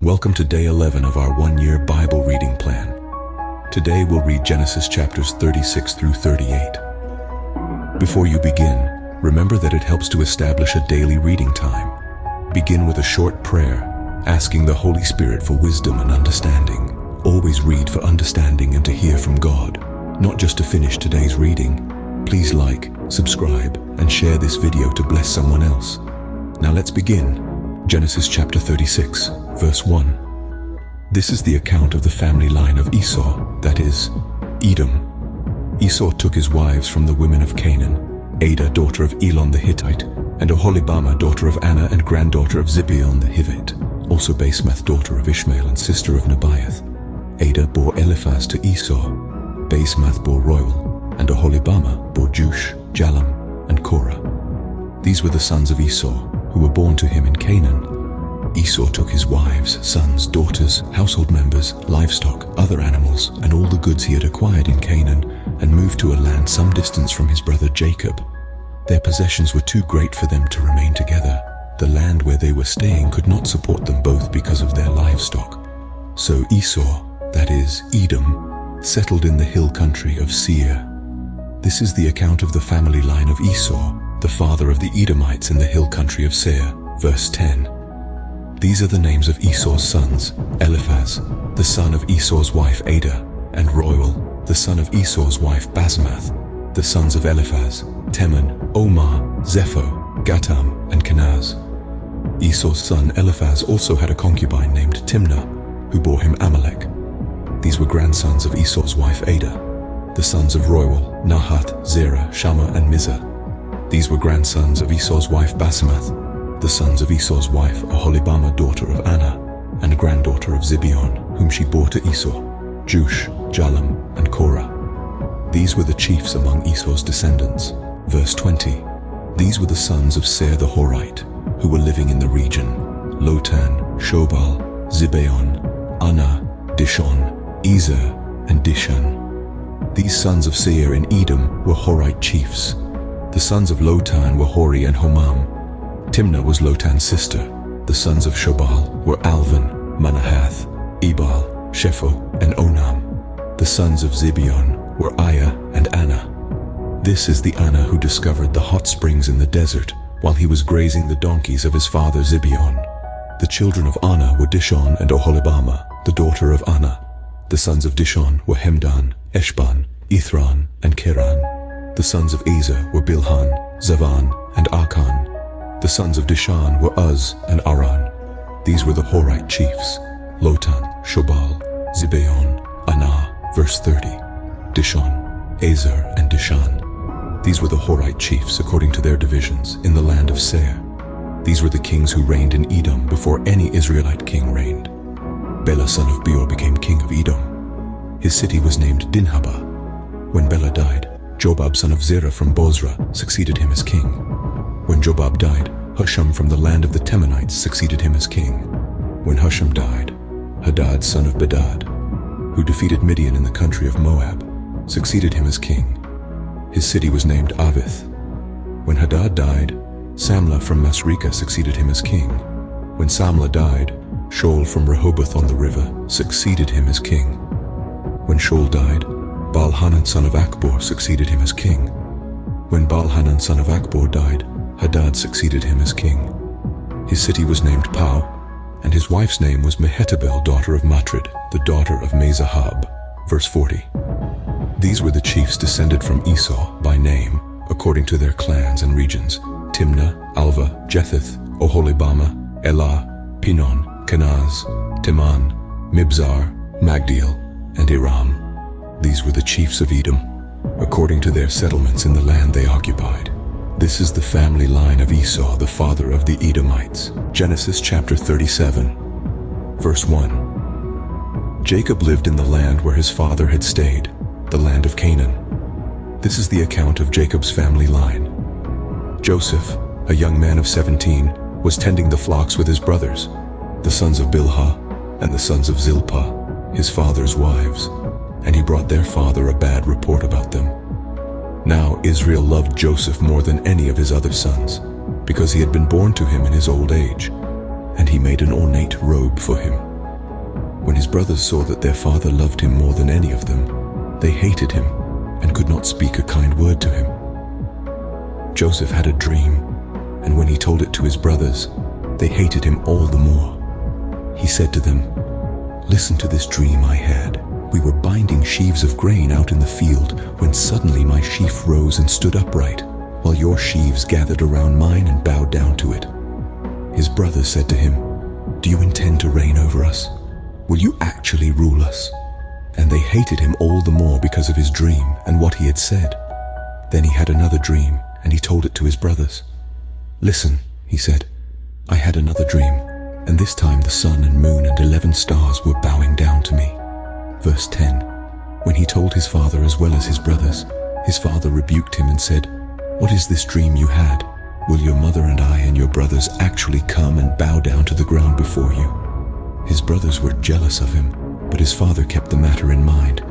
Welcome to day 11 of our one-year Bible reading plan. Today we'll read Genesis chapters 36 through 38. Before you begin, remember that it helps to establish a daily reading time. Begin with a short prayer, asking the Holy Spirit for wisdom and understanding. Always read for understanding and to hear from God, not just to finish today's reading. Please like, subscribe, and share this video to bless someone else. Now let's begin. Genesis chapter 36, verse 1. This is the account of the family line of Esau, that is, Edom. Esau took his wives from the women of Canaan, Adah, daughter of Elon the Hittite, and Oholibamah, daughter of Anna and granddaughter of Zibeon the Hivite, also Basemath, daughter of Ishmael and sister of Nebaioth. Adah bore Eliphaz to Esau, Basemath bore Reuel, and Oholibamah bore Jush, Jalam, and Korah. These were the sons of Esau, who were born to him in Canaan. Esau took his wives, sons, daughters, household members, livestock, other animals, and all the goods he had acquired in Canaan, and moved to a land some distance from his brother Jacob. Their possessions were too great for them to remain together. The land where they were staying could not support them both because of their livestock. So Esau, that is, Edom, settled in the hill country of Seir. This is the account of the family line of Esau, the father of the Edomites in the hill country of Seir. Verse 10. These are the names of Esau's sons: Eliphaz, the son of Esau's wife Adah, and Reuel, the son of Esau's wife Basemath. The sons of Eliphaz: Teman, Omar, Zepho, Gatam, and Kenaz. Esau's son Eliphaz also had a concubine named Timnah, who bore him Amalek. These were grandsons of Esau's wife Adah. The sons of Reuel: Nahath, Zerah, Shammah, and Mizah. These were grandsons of Esau's wife Basemath. The sons of Esau's wife Oholibamah, daughter of Anna, and granddaughter of Zibeon, whom she bore to Esau: Jush, Jalam, and Korah. These were the chiefs among Esau's descendants. Verse 20. These were the sons of Seir the Horite, who were living in the region: Lotan, Shobal, Zibeon, Anah, Dishon, Ezer, and Dishan. These sons of Seir in Edom were Horite chiefs. The sons of Lotan were Hori and Homam. Timnah was Lotan's sister. The sons of Shobal were Alvan, Manahath, Ebal, Shepho, and Onam. The sons of Zibeon were Aiah and Anna. This is the Anna who discovered the hot springs in the desert while he was grazing the donkeys of his father Zibeon. The children of Anna were Dishon and Oholibamah, the daughter of Anna. The sons of Dishon were Hemdan, Eshban, Ithran, and Keran. The sons of Ezer were Bilhan, Zavan, and Akan. The sons of Dishan were Uz and Aran. These were the Horite chiefs: Lotan, Shobal, Zibeon, Anah. Verse 30. Dishon, Ezer, and Dishan. These were the Horite chiefs according to their divisions in the land of Seir. These were the kings who reigned in Edom before any Israelite king reigned. Bela son of Beor became king of Edom. His city was named Dinhabah. When Bela died, Jobab son of Zerah from Bozrah succeeded him as king. When Jobab died, Husham from the land of the Temanites succeeded him as king. When Husham died, Hadad son of Bedad, who defeated Midian in the country of Moab, succeeded him as king. His city was named Avith. When Hadad died, Samlah from Masrekah succeeded him as king. When Samlah died, Shaul from Rehoboth on the river succeeded him as king. When Shaul died, Baal-Hanan son of Akbor succeeded him as king. When Baal-Hanan son of Akbor died, Hadad succeeded him as king. His city was named Pau, and his wife's name was Mehetabel, daughter of Matred, the daughter of Mezahab. Verse 40. These were the chiefs descended from Esau by name, according to their clans and regions: Timnah, Alva, Jetheth, Oholibamah, Elah, Pinon, Kenaz, Teman, Mibzar, Magdiel, and Iram. These were the chiefs of Edom, according to their settlements in the land they occupied. This is the family line of Esau, the father of the Edomites. Genesis chapter 37, verse 1. Jacob lived in the land where his father had stayed, the land of Canaan. This is the account of Jacob's family line. Joseph, a young man of 17, was tending the flocks with his brothers, the sons of Bilhah and the sons of Zilpah, his father's wives, and he brought their father a bad report about them. Now Israel loved Joseph more than any of his other sons, because he had been born to him in his old age, and he made an ornate robe for him. When his brothers saw that their father loved him more than any of them, they hated him and could not speak a kind word to him. Joseph had a dream, and when he told it to his brothers, they hated him all the more. He said to them, "Listen to this dream I had. We were binding sheaves of grain out in the field when suddenly my sheaf rose and stood upright, while your sheaves gathered around mine and bowed down to it." His brothers said to him, "Do you intend to reign over us? Will you actually rule us?" And they hated him all the more because of his dream and what he had said. Then he had another dream, and he told it to his brothers. "Listen," he said, "I had another dream, and this time the sun and moon and 11 stars were bowing down to me." Verse 10. When he told his father as well as his brothers, his father rebuked him and said, "What is this dream you had? Will your mother and I and your brothers actually come and bow down to the ground before you?" His brothers were jealous of him, but his father kept the matter in mind.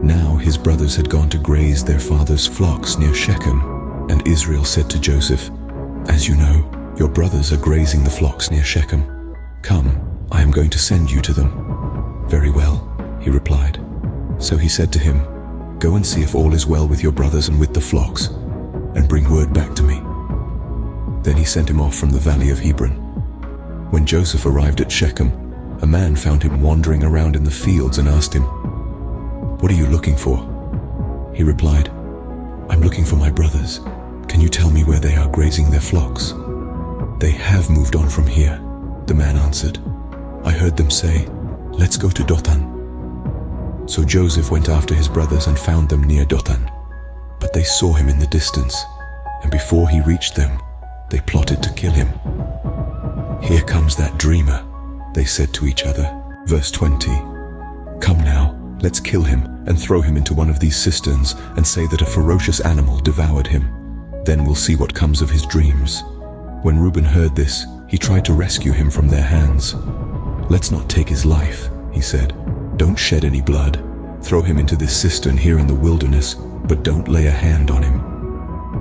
Now his brothers had gone to graze their father's flocks near Shechem, and Israel said to Joseph, "As you know, your brothers are grazing the flocks near Shechem. Come, I am going to send you to them." "Very well," he replied. So he said to him, "Go and see if all is well with your brothers and with the flocks, and bring word back to me." Then he sent him off from the valley of Hebron. When Joseph arrived at Shechem, a man found him wandering around in the fields and asked him, "What are you looking for?" He replied, "I'm looking for my brothers. Can you tell me where they are grazing their flocks?" "They have moved on from here," the man answered. "I heard them say, 'Let's go to Dothan.'" So Joseph went after his brothers and found them near Dothan. But they saw him in the distance, and before he reached them, they plotted to kill him. "Here comes that dreamer," they said to each other. Verse 20. "Come now, let's kill him and throw him into one of these cisterns and say that a ferocious animal devoured him. Then we'll see what comes of his dreams." When Reuben heard this, he tried to rescue him from their hands. "Let's not take his life," he said. "Don't shed any blood. Throw him into this cistern here in the wilderness, but don't lay a hand on him."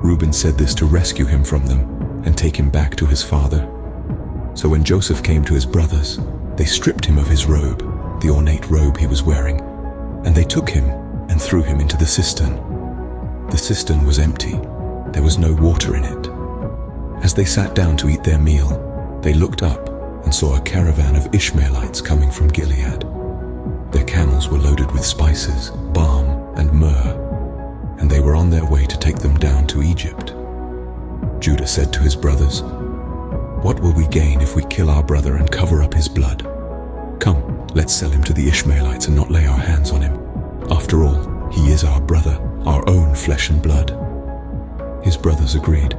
Reuben said this to rescue him from them and take him back to his father. So when Joseph came to his brothers, they stripped him of his robe, the ornate robe he was wearing, and they took him and threw him into the cistern. The cistern was empty. There was no water in it. As they sat down to eat their meal, they looked up and saw a caravan of Ishmaelites coming from Gilead. Their camels were loaded with spices, balm, and myrrh, and they were on their way to take them down to Egypt. Judah said to his brothers, "What will we gain if we kill our brother and cover up his blood? Come, let's sell him to the Ishmaelites and not lay our hands on him. After all, he is our brother, our own flesh and blood." His brothers agreed.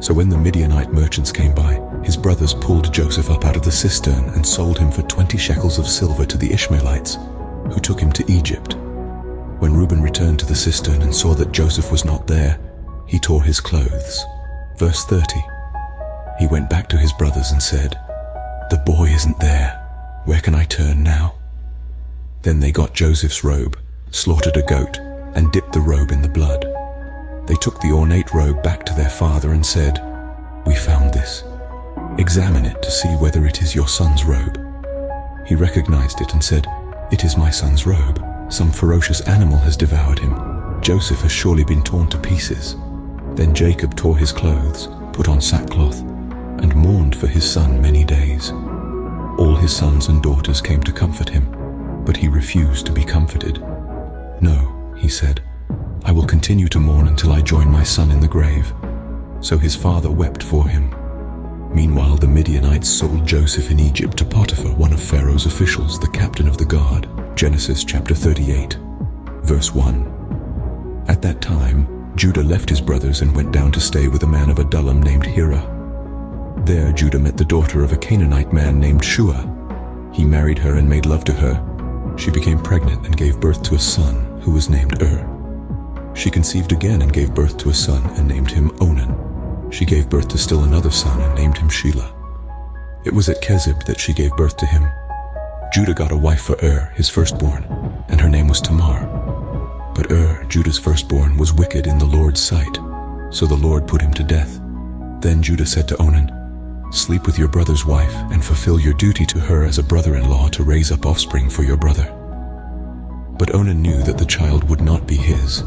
So when the Midianite merchants came by, his brothers pulled Joseph up out of the cistern and sold him for 20 shekels of silver to the Ishmaelites, who took him to Egypt. When Reuben returned to the cistern and saw that Joseph was not there, he tore his clothes. Verse 30. He went back to his brothers and said, "The boy isn't there. Where can I turn now?" Then they got Joseph's robe, slaughtered a goat, and dipped the robe in the blood. They took the ornate robe back to their father and said, "We found this. Examine it to see whether it is your son's robe." He recognized it and said, "It is my son's robe. Some ferocious animal has devoured him. Joseph has surely been torn to pieces." Then Jacob tore his clothes, put on sackcloth, and mourned for his son many days. All his sons and daughters came to comfort him, but he refused to be comforted. "No," he said, "I will continue to mourn until I join my son in the grave." So his father wept for him. Meanwhile, the Midianites sold Joseph in Egypt to Potiphar, one of Pharaoh's officials, the captain of the guard. Genesis chapter 38, verse 1. At that time, Judah left his brothers and went down to stay with a man of Adullam named Hira. There Judah met the daughter of a Canaanite man named Shua. He married her and made love to her. She became pregnant and gave birth to a son who was named She conceived again and gave birth to a son and named him Onan. She gave birth to still another son and named him Shelah. It was at Kezib that she gave birth to him. Judah got a wife for his firstborn, and her name was Tamar. But Judah's firstborn, was wicked in the Lord's sight, so the Lord put him to death. Then Judah said to Onan, Sleep with your brother's wife and fulfill your duty to her as a brother-in-law to raise up offspring for your brother." But Onan knew that the child would not be his.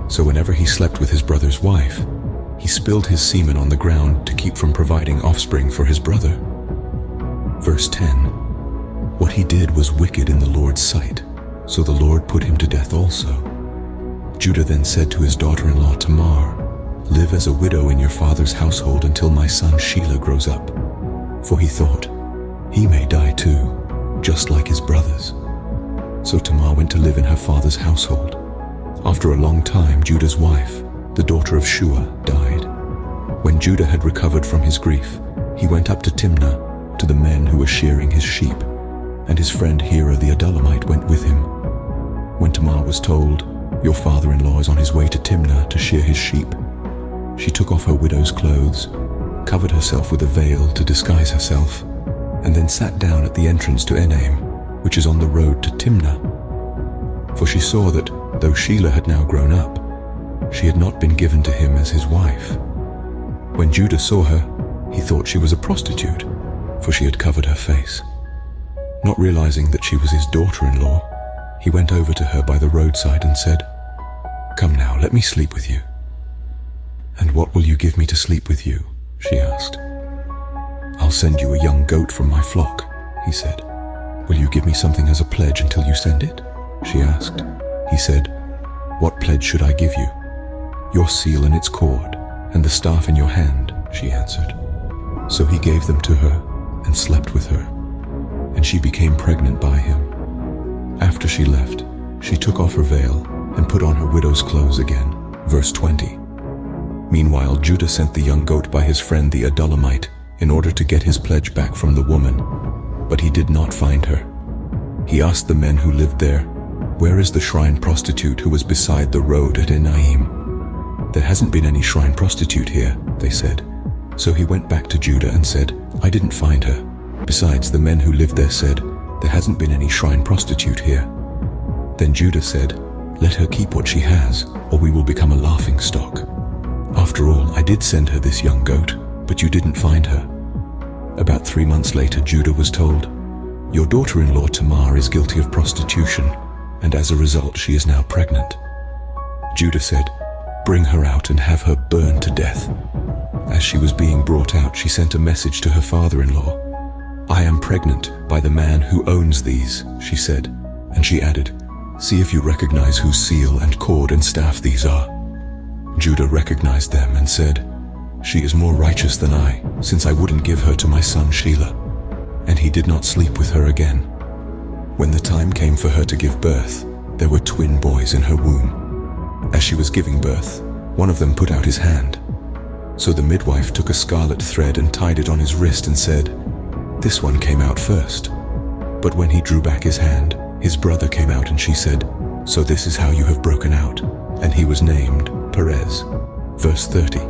So whenever he slept with his brother's wife, he spilled his semen on the ground to keep from providing offspring for his brother. Verse 10. What he did was wicked in the Lord's sight, so the Lord put him to death also. Judah then said to his daughter-in-law Tamar, "Live as a widow in your father's household until my son Shelah grows up." For he thought, he may die too, just like his brothers. So Tamar went to live in her father's household. After a long time, Judah's wife, the daughter of Shua, died. When Judah had recovered from his grief, he went up to Timnah, to the men who were shearing his sheep, and his friend Hira the Adullamite went with him. When Tamar was told, "Your father-in-law is on his way to Timnah to shear his sheep," she took off her widow's clothes, covered herself with a veil to disguise herself, and then sat down at the entrance to Enaim, which is on the road to Timnah. For she saw that, though Shelah had now grown up, she had not been given to him as his wife. When Judah saw her, he thought she was a prostitute, for she had covered her face. Not realizing that she was his daughter-in-law, he went over to her by the roadside and said, "Come now, let me sleep with you." "And what will you give me to sleep with you?" she asked. "I'll send you a young goat from my flock," he said. "Will you give me something as a pledge until you send it?" she asked. He said, "What pledge should I give you?" "Your seal and its cord, and the staff in your hand," she answered. So he gave them to her and slept with her, and she became pregnant by him. After she left, she took off her veil and put on her widow's clothes again. Verse 20. Meanwhile, Judah sent the young goat by his friend the Adullamite in order to get his pledge back from the woman, but he did not find her. He asked the men who lived there, "Where is the shrine prostitute who was beside the road at Enaim?" "There hasn't been any shrine prostitute here," they said. So he went back to Judah and said, "I didn't find her. Besides, the men who lived there said, 'There hasn't been any shrine prostitute here.'" Then Judah said, "Let her keep what she has, or we will become a laughing stock. After all, I did send her this young goat, but you didn't find her." About 3 months later, Judah was told, "Your daughter-in-law Tamar is guilty of prostitution, and as a result she is now pregnant." Judah said, "Bring her out and have her burned to death." As she was being brought out, she sent a message to her father-in-law. "I am pregnant by the man who owns these," she said, and she added, "See if you recognize whose seal and cord and staff these are." Judah recognized them and said, "She is more righteous than I, since I wouldn't give her to my son Shelah." And he did not sleep with her again. When the time came for her to give birth, there were twin boys in her womb. As she was giving birth, one of them put out his hand. So the midwife took a scarlet thread and tied it on his wrist and said, "This one came out first." But when he drew back his hand, his brother came out, and she said, "So this is how you have broken out." And he was named Perez. Verse 30.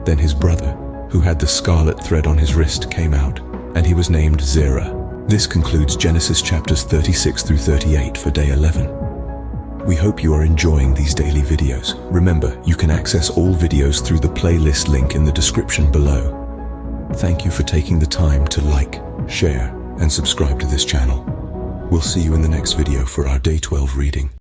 Then his brother, who had the scarlet thread on his wrist, came out, and he was named Zerah. This concludes Genesis chapters 36 through 38 for day 11. We hope you are enjoying these daily videos. Remember, you can access all videos through the playlist link in the description below. Thank you for taking the time to like, share, and subscribe to this channel. We'll see you in the next video for our day 12 reading.